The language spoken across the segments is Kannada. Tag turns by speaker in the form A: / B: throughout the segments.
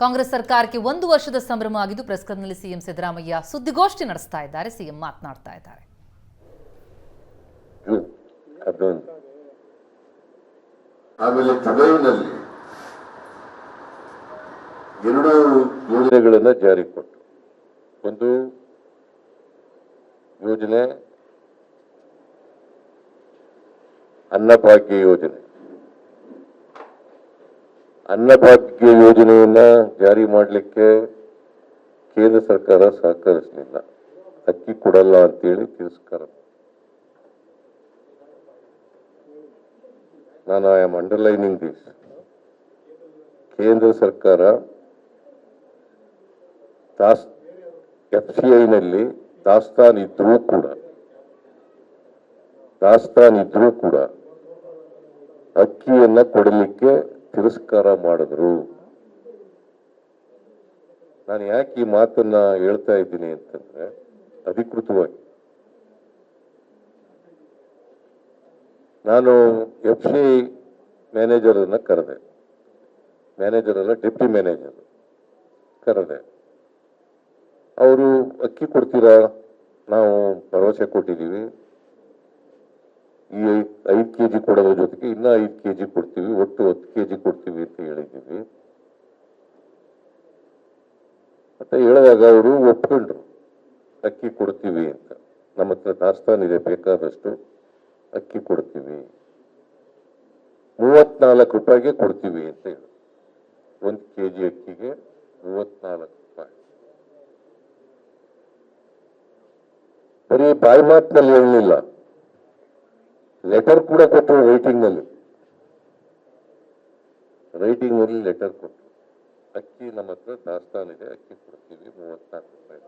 A: ಕಾಂಗ್ರೆಸ್ ಸರ್ಕಾರಕ್ಕೆ 1 ವರ್ಷದ ಸಂಭ್ರಮ ಆಗಿದ್ದು ಪ್ರೆಸ್ ಕ್ಲಬ್ನಲ್ಲಿ ಸಿಎಂ ಸಿದ್ದರಾಮಯ್ಯ ಸುದ್ದಿಗೋಷ್ಠಿ ನಡೆಸ್ತಾ ಇದ್ದಾರೆ. ಸಿಎಂ ಮಾತನಾಡ್ತಾ ಇದ್ದಾರೆ.
B: ಆಮೇಲೆ ಜುಲೈನಲ್ಲಿ 2 ಯೋಜನೆಗಳನ್ನು ಜಾರಿ ಕೊಟ್ಟು, ಒಂದು ಯೋಜನೆ ಅನ್ನಭಾಗ್ಯ ಯೋಜನೆ. ಅನ್ನಭಾಗ್ಯ ಯೋಜನೆಯನ್ನ ಜಾರಿ ಮಾಡಲಿಕ್ಕೆ ಕೇಂದ್ರ ಸರ್ಕಾರ ಸಹಕರಿಸಲಿಲ್ಲ. ಅಕ್ಕಿ ಕೊಡಲ್ಲ ಅಂತೇಳಿ ತಿರಸ್ಕಾರ. ನಾನು ಐ ಆಮ್ ಅಂಡರ್ಲೈನಿಂಗ್ ದಿಸ್. ಕೇಂದ್ರ ಸರ್ಕಾರ FCIನಲ್ಲಿ ದಾಸ್ತಾನು ಇದ್ರೂ ಕೂಡ ಅಕ್ಕಿಯನ್ನ ಕೊಡಲಿಕ್ಕೆ ತಿರಸ್ಕಾರ ಮಾಡಿದ್ರು. ನಾನು ಯಾಕೆ ಈ ಮಾತನ್ನ ಹೇಳ್ತಾ ಇದ್ದೀನಿ ಅಂತಂದ್ರೆ, ಅಧಿಕೃತವಾಗಿ ನಾನು FCI ಮ್ಯಾನೇಜರ್ ಅನ್ನ ಕರೆದೆ. ಮ್ಯಾನೇಜರ್ ಅಲ್ಲ, ಡೆಪ್ಟಿ ಮ್ಯಾನೇಜರ್ ಕರೆದೆ. ಅವರು ಅಕ್ಕಿ ಕೊಡ್ತೀರಾ, ನಾವು ಭರವಸೆ ಕೊಟ್ಟಿದ್ದೀವಿ, ಈ 5 kg ಕೊಡೋದ್ರ ಜೊತೆಗೆ ಇನ್ನ 5 kg ಕೊಡ್ತೀವಿ, ಒಟ್ಟು 10 kg ಕೊಡ್ತೀವಿ ಅಂತ ಹೇಳಿದ್ದೀವಿ ಅಂತ ಹೇಳಿದಾಗ ಅವರು ಒಪ್ಕೊಂಡ್ರು. ಅಕ್ಕಿ ಕೊಡ್ತೀವಿ ಅಂತ, ನಮ್ಮ ಹತ್ರ ದಾಸ್ತಾನಿದೆ, ಬೇಕಾದಷ್ಟು ಅಕ್ಕಿ ಕೊಡ್ತೀವಿ, 34 ರೂಪಾಯಿಗೆ ಕೊಡ್ತೀವಿ ಅಂತ ಹೇಳಿ. 1 kg ಅಕ್ಕಿಗೆ 34 ರೂಪಾಯಿ. ಬರೀ ಬಾಯಿ ಮಾತಿನಲ್ಲಿ ಹೇಳಲಿಲ್ಲ, ಲೆಟರ್ ಕೂಡ ಕೊಟ್ಟರು. ರೈಟಿಂಗ್ ನಲ್ಲಿ ಲೆಟರ್ ಕೊಟ್ಟರು. ಅಕ್ಕಿ ನಮ್ಮ ಹತ್ರ ದಾಸ್ತಾನಿದೆ, ಅಕ್ಕಿ ಕೊಡ್ತೀವಿ 34 ರೂಪಾಯಿ.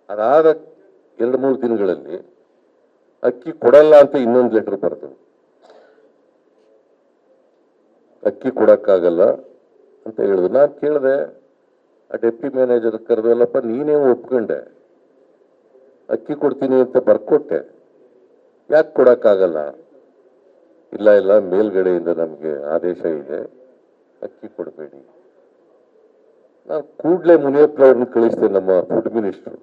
B: ಅದಾದ 2-3 ದಿನಗಳಲ್ಲಿ ಅಕ್ಕಿ ಕೊಡಲ್ಲ ಅಂತ ಇನ್ನೊಂದು ಲೆಟರ್ ಬರ್ತದೆ. ಅಕ್ಕಿ ಕೊಡಕ್ಕಾಗಲ್ಲ ಅಂತ ಹೇಳಿದ್ರು. ನಾನು ಕೇಳಿದೆ, ಆ ಡೆಪ್ಟಿ ಮ್ಯಾನೇಜರ್ ಕರೆದಲ್ಲಪ್ಪ, ನೀನೇ ಒಪ್ಕೊಂಡೆ, ಅಕ್ಕಿ ಕೊಡ್ತೀನಿ ಅಂತ ಬರ್ಕೊಟ್ಟೆ, ಯಾಕೆ ಕೊಡಕ್ಕಾಗಲ್ಲ? ಇಲ್ಲ, ಮೇಲ್ಗಡೆಯಿಂದ ನಮ್ಗೆ ಆದೇಶ ಇದೆ, ಅಕ್ಕಿ ಕೊಡಬೇಡಿ. ನಾನು ಕೂಡಲೇ ಮುನಿಯಪ್ಪನವ್ರನ್ನ ಕಳಿಸಿದೆ, ನಮ್ಮ ಫುಡ್ ಮಿನಿಸ್ಟರ್.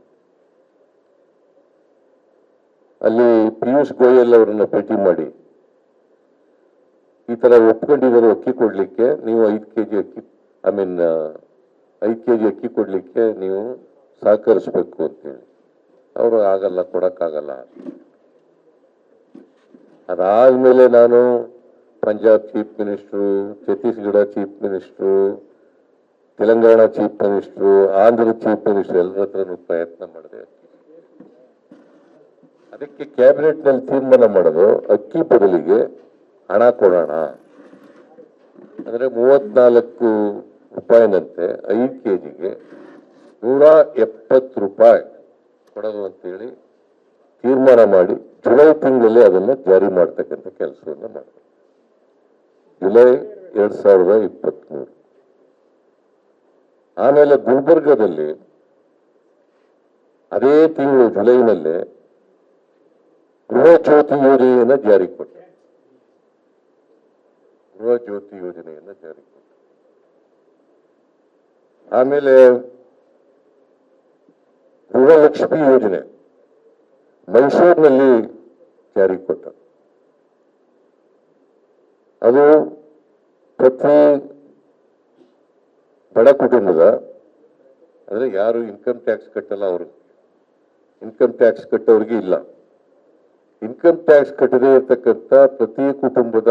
B: ಅಲ್ಲಿ ಪಿಯೂಷ್ ಗೋಯಲ್ ಅವರನ್ನ ಭೇಟಿ ಮಾಡಿ, ಈ ತರ ಒಪ್ಕೊಂಡಿದ್ದಾರೆ ಅಕ್ಕಿ ಕೊಡ್ಲಿಕ್ಕೆ, ನೀವು 5 kg ಅಕ್ಕಿ 5 kg ಅಕ್ಕಿ ಕೊಡ್ಲಿಕ್ಕೆ ನೀವು ಸಹಕರಿಸ್ಬೇಕು ಅಂತೇಳಿ. ಅವರು ಆಗಲ್ಲ, ಕೊಡಕ್ಕಾಗಲ್ಲ. ಅದಾದ್ಮೇಲೆ ನಾನು Punjab chief minister, Chhattisgarh chief minister, Telangana chief minister, Andhra chief minister ಎಲ್ಲರ ಹತ್ರನೂ ಪ್ರಯತ್ನ ಮಾಡಿದೆ. ಅದಕ್ಕೆ ಕ್ಯಾಬಿನೆಟ್ ನಲ್ಲಿ ತೀರ್ಮಾನ ಮಾಡೋದು, ಅಕ್ಕಿ ಬದಲಿಗೆ ಹಣ ಕೊಡೋಣ, ಅಂದ್ರೆ 34 ರೂಪಾಯಿನಂತೆ 5 kgಗೆ 170 ರೂಪಾಯಿ ಕೊಡೋದು ಅಂತೇಳಿ ತೀರ್ಮಾನ ಮಾಡಿ ಜುಲೈ ತಿಂಗಳಲ್ಲಿ ಅದನ್ನ ಜಾರಿ ಮಾಡ್ತಕ್ಕಂಥ ಕೆಲಸವನ್ನು ಮಾಡಿದೆ. ಜುಲೈ 2023. ಆಮೇಲೆ ಗುಲ್ಬರ್ಗದಲ್ಲಿ ಅದೇ ತಿಂಗಳು ಜುಲೈನಲ್ಲೇ ಗೃಹ ಜ್ಯೋತಿ ಯೋಜನೆಯನ್ನ ಜಾರಿ ಕೊಟ್ಟೆ. ಆಮೇಲೆ ಗೃಹಲಕ್ಷ್ಮಿ ಯೋಜನೆ ಮೈಸೂರಿನಲ್ಲಿ ಜಾರಿ ಕೊಟ್ಟ. ಅದು ಪ್ರತಿ ಬಡ ಕುಟುಂಬದ, ಅಂದ್ರೆ ಯಾರು ಇನ್ಕಮ್ ಟ್ಯಾಕ್ಸ್ ಕಟ್ಟಲ್ಲ ಅವ್ರಿಗೆ, ಇನ್ಕಮ್ ಟ್ಯಾಕ್ಸ್ ಕಟ್ಟೋರಿಗೆ ಇಲ್ಲ, ಇನ್ಕಮ್ ಟ್ಯಾಕ್ಸ್ ಕಟ್ಟದೇ ಇರತಕ್ಕಂಥ ಪ್ರತಿ ಕುಟುಂಬದ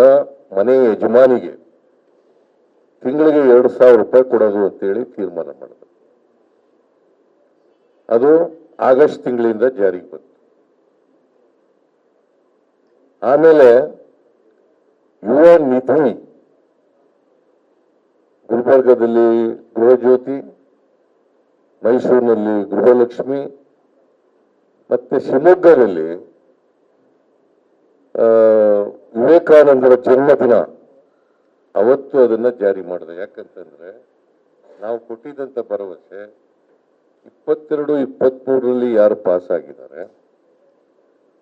B: ಮನೆ ಯಜಮಾನಿಗೆ ತಿಂಗಳಿಗೆ 2,000 ರೂಪಾಯಿ ಕೊಡೋದು ಅಂತೇಳಿ ತೀರ್ಮಾನ ಮಾಡಿದ್ರು. ಅದು ಆಗಸ್ಟ್ ತಿಂಗಳಿಂದ ಜಾರಿಗೆ ಬಂತು. ಆಮೇಲೆ ಯುವ ನಿಧಿ, ಗುಲ್ಬರ್ಗದಲ್ಲಿ ಗೃಹ ಜ್ಯೋತಿ, ಮೈಸೂರಿನಲ್ಲಿ ಗೃಹಲಕ್ಷ್ಮಿ, ಮತ್ತೆ ಶಿವಮೊಗ್ಗದಲ್ಲಿ ವಿವೇಕಾನಂದರ ಜನ್ಮದಿನ ಅವತ್ತು ಅದನ್ನ ಜಾರಿ ಮಾಡಿದೆ. ಯಾಕಂತಂದ್ರೆ ನಾವು ಕೊಟ್ಟಿದ್ದಂತ ಭರವಸೆ 22-23ರಲ್ಲಿ ಯಾರು ಪಾಸ್ ಆಗಿದ್ದಾರೆ,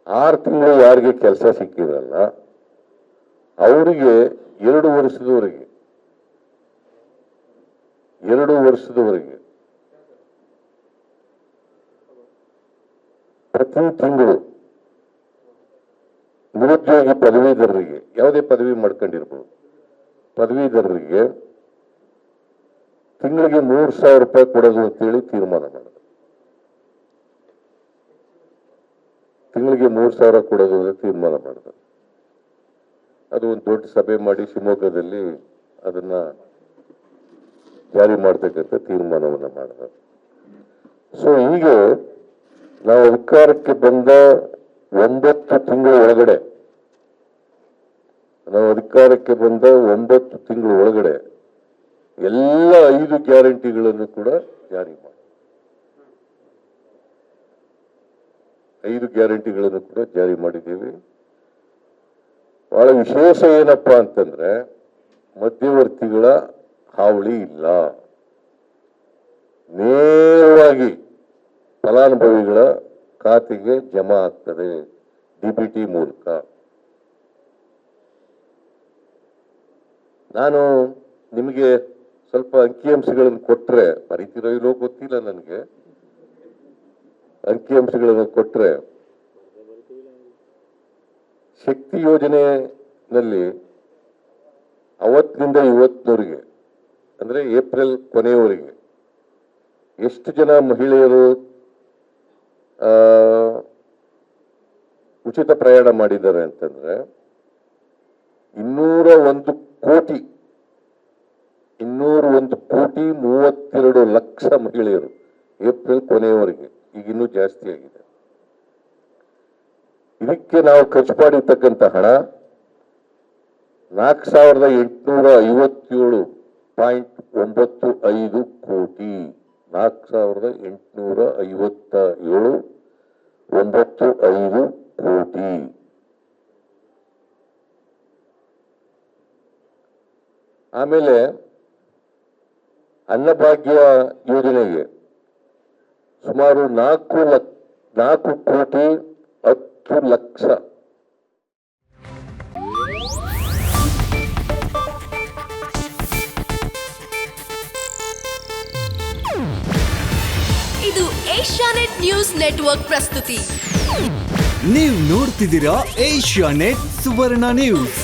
B: 6 ತಿಂಗಳು ಯಾರಿಗೆ ಕೆಲಸ ಸಿಕ್ಕಿರಲ್ಲ ಅವರಿಗೆ 2 ವರ್ಷದವರೆಗೆ 2 ವರ್ಷದವರೆಗೆ ಪ್ರತಿ ತಿಂಗಳು ನಿರುದ್ಯೋಗಿ ಪದವೀಧರರಿಗೆ, ಯಾವುದೇ ಪದವಿ ಮಾಡ್ಕೊಂಡಿರ್ಬೋದು, ಪದವೀಧರರಿಗೆ ತಿಂಗಳಿಗೆ 3,000 ರೂಪಾಯಿ ಕೊಡೋದು ಅಂತೇಳಿ ತೀರ್ಮಾನ ಮಾಡಿದ್ರು. ತಿಂಗಳಿಗೆ 3,000 ಕೊಡೋದು ಅಂತ ತೀರ್ಮಾನ ಮಾಡಿದ್ರು. ಅದು ಒಂದು ದೊಡ್ಡ ಸಭೆ ಮಾಡಿ ಶಿವಮೊಗ್ಗದಲ್ಲಿ ಅದನ್ನ ಜಾರಿ ಮಾಡ್ತಕ್ಕಂಥ ತೀರ್ಮಾನವನ್ನು ಮಾಡಿದ್ರು. ಸೊ ಹೀಗೆ ನಾವು ಅಧಿಕಾರಕ್ಕೆ ಬಂದ 9 ತಿಂಗಳ ಒಳಗಡೆ, ಎಲ್ಲ 5 ಗ್ಯಾರಂಟಿಗಳನ್ನು ಕೂಡ ಜಾರಿ ಮಾಡಿ 5 ಗ್ಯಾರಂಟಿಗಳನ್ನು ಕೂಡ ಜಾರಿ ಮಾಡಿದ್ದೀವಿ. ಬಹಳ ವಿಶೇಷ ಏನಪ್ಪಾ ಅಂತಂದ್ರೆ ಮಧ್ಯವರ್ತಿಗಳ ಹಾವಳಿ ಇಲ್ಲ. ನೇರವಾಗಿ ಫಲಾನುಭವಿಗಳ ಖಾತೆಗೆ ಜಮಾ ಆಗ್ತದೆ DBT ಮೂಲಕ. ನಾನು ನಿಮಗೆ ಸ್ವಲ್ಪ ಅಂಕಿಅಂಶಗಳನ್ನು ಕೊಟ್ರೆ, ಬರೀತಿರೋ ಇಲ್ಲೋ ಗೊತ್ತಿಲ್ಲ ನನಗೆ, ಅಂಕಿಅಂಶಗಳನ್ನು ಕೊಟ್ರೆ ಶಕ್ತಿ ಯೋಜನೆಯಲ್ಲಿ ಅವತ್ತಿನಿಂದ ಇವತ್ತಿನವರೆಗೆ, ಅಂದ್ರೆ ಏಪ್ರಿಲ್ ಕೊನೆಯವರೆಗೆ ಎಷ್ಟು ಜನ ಮಹಿಳೆಯರು ಉಚಿತ ಪ್ರಯಾಣ ಮಾಡಿದ್ದಾರೆ ಅಂತಂದ್ರೆ 201 ಕೋಟಿ 32 ಲಕ್ಷ ಮಹಿಳೆಯರು ಏಪ್ರಿಲ್ ಕೊನೆಯವರೆಗೆ. ಈಗ ಇನ್ನೂ ಜಾಸ್ತಿ ಆಗಿದೆ. ಇದಕ್ಕೆ ನಾವು ಖರ್ಚು ಮಾಡಿರ್ತಕ್ಕಂಥ ಹಣ 4,857.95 ಕೋಟಿ. 4,857.95 ಕೋಟಿ. ಆಮೇಲೆ ಅನ್ನಭಾಗ್ಯ ಯೋಜನೆಗೆ ಸುಮಾರು 4 ಕೋಟಿ 10 ಲಕ್ಷ.
C: ಇದು ಏಷ್ಯಾನೆಟ್ ನ್ಯೂಸ್ ನೆಟ್ವರ್ಕ್ ಪ್ರಸ್ತುತಿ.
D: ನೀವು ನೋಡ್ತಿದ್ದೀರಾ ಏಷ್ಯಾನೆಟ್ ಸುವರ್ಣ ನ್ಯೂಸ್.